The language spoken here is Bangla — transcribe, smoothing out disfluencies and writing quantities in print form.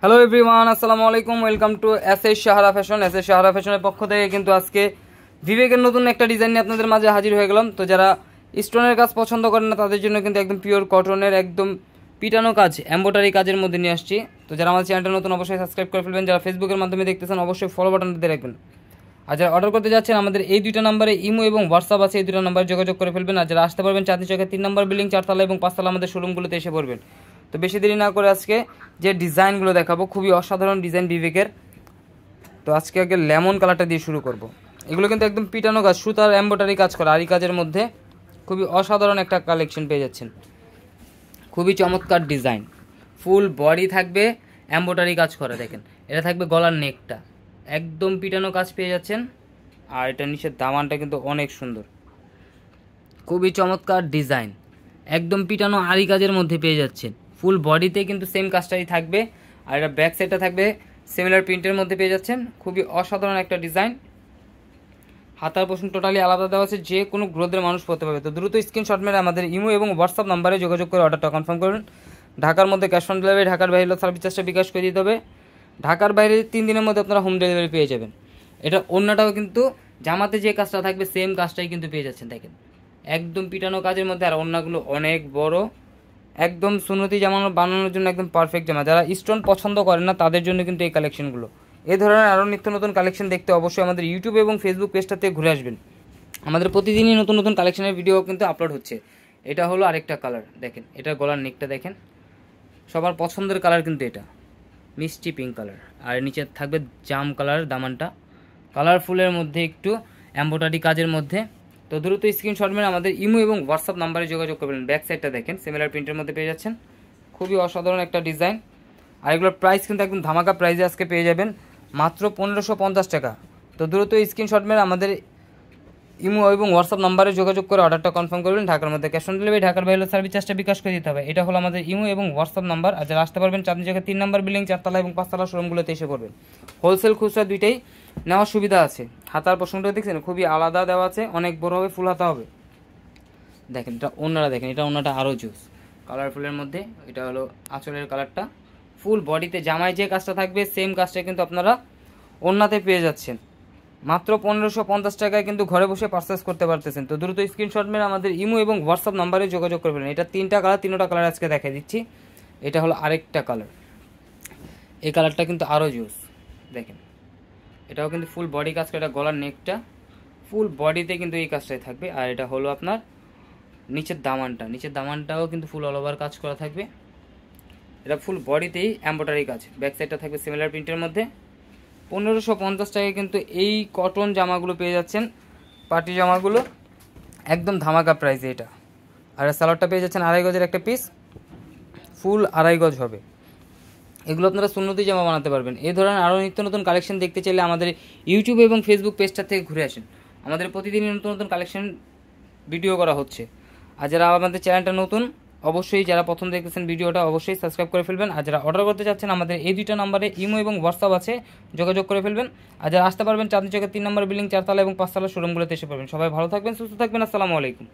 হ্যালো এভরিওয়ান, আসসালামু আলাইকুম। Welcome to SS Sahara fashion. SS Sahara ফ্যাশনের পক্ষ থেকে কিন্তু আজকে বিবেকের নতুন একটা ডিজাইন নিয়ে আপনাদের মাঝে হাজির হয়ে গেলাম। তো যারা স্টোনের কাজ পছন্দ করেন না তাদের জন্য কিন্তু একদম পিওর কটনের একদম পিটানো কাজ, এমব্রয়ডারি কাজের মধ্যে নিয়ে আসছি। তো যারা আমার চ্যানেলটা নতুন অবশ্যই সাবস্ক্রাইব করে ফেলবেন, যারা ফেসবুকের মাধ্যমে দেখতেছেন অবশ্যই ফলো বাটনটা দিয়ে রাখবেন। আর যারা অর্ডার করতে যাচ্ছেন আমাদের এই দুইটা নাম্বারে ইমো এবং হোয়াটসঅ্যাপ আছে, এই দুটো নাম্বারে যোগাযোগ করে ফেলবেন। আর যারা আসতে পারবেন চাঁদনী চকের 3 নম্বর বিল্ডিং 4 তলা এবং 5 তলা আমাদের শোরুমগুলোতে এসে পড়বেন। তো বেশি দেরি না করে আজকে যে ডিজাইনগুলো দেখাবো খুবই অসাধারণ ডিজাইন বিবেকের। তো আজকে আগে লেমন কালারটা দিয়ে শুরু করব। এগুলো কিন্তু একদম পিটানো কাজ, সুতার এমব্রয়ডারি কাজ করা, আরি কাজের মধ্যে খুবই অসাধারণ একটা কালেকশন পেয়ে যাচ্ছেন। খুবই চমৎকার ডিজাইন, ফুল বডি থাকবে এমব্রয়ডারি কাজ করা। দেখেন এটা থাকবে গলার নেকটা, একদম পিটানো কাজ পেয়ে যাচ্ছেন। আর এটা নিচের দামানটা কিন্তু অনেক সুন্দর, খুবই চমৎকার ডিজাইন, একদম পিটানো আরি কাজের মধ্যে পেয়ে যাচ্ছেন। ফুল বডিতে কিন্তু সেম কাজটাই থাকবে। আর এটা ব্যাক সাইডটা থাকবে সিমিলার প্রিন্টের মধ্যে পেয়ে যাচ্ছেন। খুবই অসাধারণ একটা ডিজাইন। হাতার পোর্শন টোটালি আলাদা দেওয়া আছে, যে কোনো গ্রোথের মানুষ পড়তে পারবে। তো দ্রুত স্ক্রিনশট মেরে আমাদের ইমো এবং হোয়াটসঅ্যাপ নাম্বারে যোগাযোগ করে অর্ডারটা কনফার্ম করুন। ঢাকার মধ্যে ক্যাশ অন ডেলিভারি, ঢাকার বাইরে সার্ভিস চার্জটা বিকাশ করে দিতে হবে। ঢাকার বাইরে 3 দিনের মধ্যে আপনারা হোম ডেলিভারি পেয়ে যাবেন। এটা অন্যটাও কিন্তু জামাতে যে কাজটা থাকবে সেম কাজটাই কিন্তু পেয়ে যাচ্ছেন। দেখেন একদম পিটানো কাজের মধ্যে, আর অন্যগুলো অনেক বড়, একদম সুন্নতি জামা বানানোর জন্য একদম পারফেক্ট জামা। যারা স্টোন পছন্দ করেন না তাদের জন্য কিন্তু এই কালেকশনগুলো। এই ধরনের আরও নিত্য নতুন কালেকশন দেখতে অবশ্যই আমাদের ইউটিউব এবং ফেসবুক পেজটাতে ঘুরে আসবেন। আমাদের প্রতিদিনই নতুন নতুন কালেকশনের ভিডিও কিন্তু আপলোড হচ্ছে। এটা হলো আরেকটা কালার, দেখেন এটা গলার নেকটা দেখেন, সবার পছন্দের কালার কিন্তু এটা মিষ্টি পিঙ্ক কালার। আর নিচে থাকবে জাম কালার দামানটা, কালারফুলের মধ্যে একটু এমব্রয়ডারি কাজের মধ্যে। তো দ্রুত স্ক্রিনশট মেরে আমাদের ইমো এবং হোয়াটসঅ্যাপ নাম্বারে যোগাযোগ করবেন। ব্যাক সাইডটা দেখেন সিমিলার প্রিন্টের মধ্যে পেয়ে যাচ্ছেন, খুবই অসাধারণ একটা ডিজাইন। আর এগুলোর প্রাইস কিন্তু একদম ধামাকা প্রাইসে আজকে পেয়ে যাবেন, মাত্র 1550 টাকা। তো দ্রুত স্ক্রিনশট মেরে আমাদের ইমো এবং হোয়াটসঅ্যাপ নাম্বারে যোগাযোগ করে অর্ডারটা কনফার্ম করবেন। ঢাকার মধ্যে ক্যাশ অন ডেলিভারি, ঢাকার বাইরে সার্ভিস চার্জটা বিকাশ করে দিতে হবে। এটা হলো আমাদের ইমো এবং হোয়াটসঅ্যাপ নাম্বার। আর যারা আসতে পারবেন চাঁদনী চকের 3 নম্বর বিল্ডিং 4 তলা এবং 5 তলা শোরুমগুলোতে এসে পড়বেন। হোলসেল খুচরা দুইটাই নেওয়ার সুবিধা আছে। হাতার পোর্শনটা দেখছেন খুবই আলাদা দেওয়া আছে, অনেক বড় হবে, ফুল হাতা হবে। দেখেন এটা ওনারা, দেখেন এটা ওনাটা আরও জুস কালারফুলের মধ্যে। এটা হলো আঁচলের কালারটা। ফুল বডিতে জামায় যে কাজটা থাকবে সেম কাজটা কিন্তু আপনারা ওন্নাতে পেয়ে যাচ্ছেন। মাত্র 1550 টাকায় কিন্তু ঘরে বসে পারচেস করতে পারতেছেন। তো দ্রুত স্ক্রিনশট মেরে আমাদের ইমো এবং হোয়াটসঅ্যাপ নাম্বারে যোগাযোগ করবেন। এটা 3টা কালার, 3টা কালার আজকে দেখাই দিচ্ছি। এটা হলো আরেকটা কালার, এই কালারটা কিন্তু আরও জুস। দেখেন এটাও কিন্তু ফুল বডি কাজ করে, এটা গলার নেকটা ফুল বডিতে কিন্তু এই কাজটাই থাকবে। আর এটা হলো আপনার নিচের দামানটা, নিচের দামানটাও কিন্তু ফুল অল ওভার কাজ করা থাকবে। এটা ফুল বডিতেই এমব্রয়ডারি কাজ, ব্যাক সাইডটা থাকবে সিমিলার প্রিন্টের মধ্যে। 1550 টাকায় কিন্তু এই কটন জামাগুলো পেয়ে যাচ্ছেন, পার্টি জামাগুলো একদম ধামাকা প্রাইসে এটা। আর সালোয়ারটা পেয়ে যাচ্ছেন 2.5 গজের একটা পিস, ফুল 2.5 গজ হবে। এগুলো আপনারা সুন্নতি জামা বানাতে পারবেন। এই ধরনের আরও নিত্য নতুন কালেকশন দেখতে চাইলে আমাদের ইউটিউব এবং ফেসবুক পেজটা থেকে ঘুরে আসেন। আমাদের প্রতিদিনই নতুন নতুন কালেকশন ভিডিও করা হচ্ছে। আর যারা আমাদের চ্যানেলটা নতুন, অবশ্যই যারা প্রথম দেখতেছেন ভিডিওটা অবশ্যই সাবস্ক্রাইব করে ফেলবেন। আর যারা অর্ডার করতে চাচ্ছেন আমাদের এই 2টা নাম্বারে ইমো এবং হোয়াটসঅ্যাপ আছে, যোগাযোগ করে ফেলবেন। আর যারা আসতে পারবেন চাঁদনী চকের 3 নম্বর বিল্ডিং 4 তলা এবং 5 তলা শোরুমগুলোতে এসে পড়বেন। সবাই ভালো থাকবেন, সুস্থ থাকবেন। আসসালামু আলাইকুম।